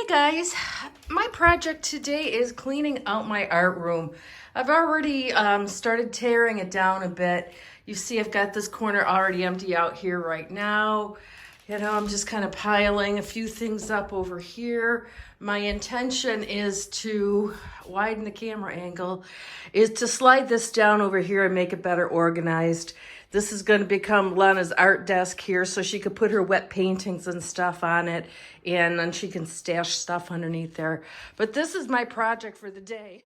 Hey guys, my project today is cleaning out my art room. I've already started tearing it down a bit. You see I've got this corner already empty out here right now. You know, I'm just kind of piling a few things up over here. My intention is to widen the camera angle, is to slide this down over here and make it better organized. This is going to become Lana's art desk here so she could put her wet paintings and stuff on it, and then she can stash stuff underneath there. But this is my project for the day.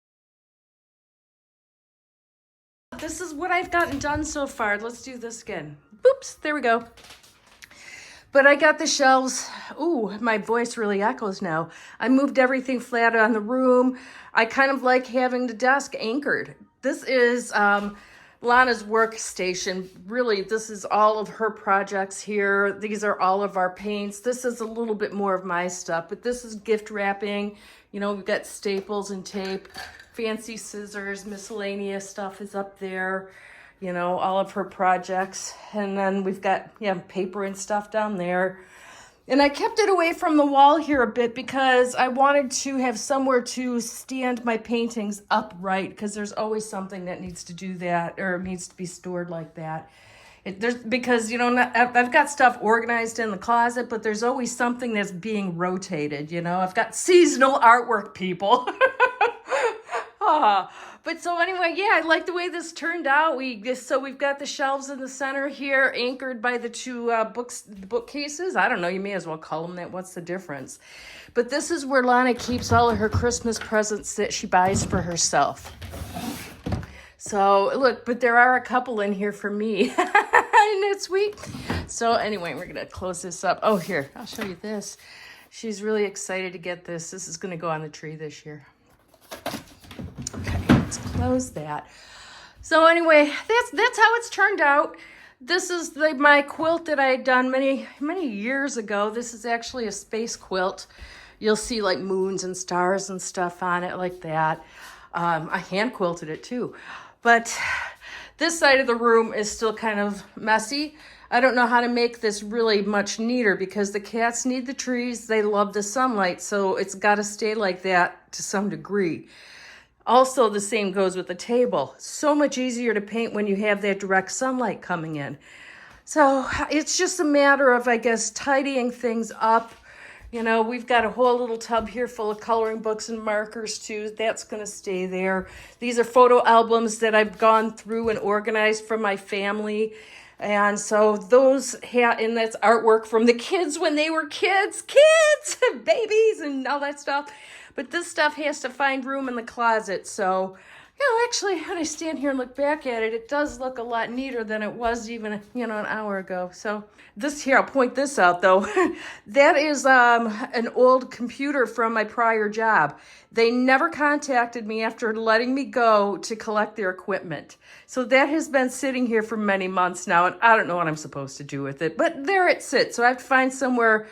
This is what I've gotten done so far. Let's do this again. Boops, there we go. But I got the shelves. Ooh, my voice really echoes now. I moved everything flat on the room. I kind of like having the desk anchored. This is Lana's workstation. Really, this is all of her projects here. These are all of our paints. This is a little bit more of my stuff, but this is gift wrapping. You know, we've got staples and tape, fancy scissors, miscellaneous stuff is up there. You know, all of her projects. And then we've got, paper and stuff down there. And I kept it away from the wall here a bit because I wanted to have somewhere to stand my paintings upright, because there's always something that needs to do that or needs to be stored like that. Because, you know, I've got stuff organized in the closet, but there's always something that's being rotated, you know. I've got seasonal artwork, people. But so anyway, yeah, I like the way this turned out. So we've got the shelves in the center here, anchored by the two bookcases. I don't know, you may as well call them that. What's the difference? But this is where Lana keeps all of her Christmas presents that she buys for herself. So look, but there are a couple in here for me. Isn't that sweet? So anyway, we're gonna close this up. Oh, here, I'll show you this. She's really excited to get this. This is gonna go on the tree this year. Let's close that. So anyway, that's how it's turned out. This is my quilt that I had done many years ago. This is actually a space quilt. You'll see like moons and stars and stuff on it like that. I hand quilted it too. But this side of the room is still kind of messy. I don't know how to make this really much neater because the cats need the trees. They love the sunlight, so it's got to stay like that to some degree. Also, the same goes with the table. So much easier to paint when you have that direct sunlight coming in. So it's just a matter of, I guess, tidying things up. You know, we've got a whole little tub here full of coloring books and markers too. That's going to stay there. These are photo albums that I've gone through and organized from my family. And so and that's artwork from the kids when they were kids, babies and all that stuff. But this stuff has to find room in the closet. So, you know, actually, when I stand here and look back at it, it does look a lot neater than it was even, you know, an hour ago. So this here, I'll point this out though. That is an old computer from my prior job. They never contacted me after letting me go to collect their equipment. So that has been sitting here for many months now, and I don't know what I'm supposed to do with it. But there it sits. So I have to find somewhere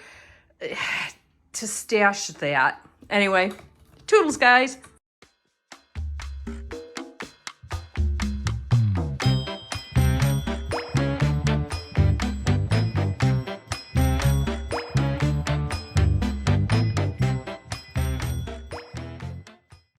to stash that. Anyway, toodles, guys.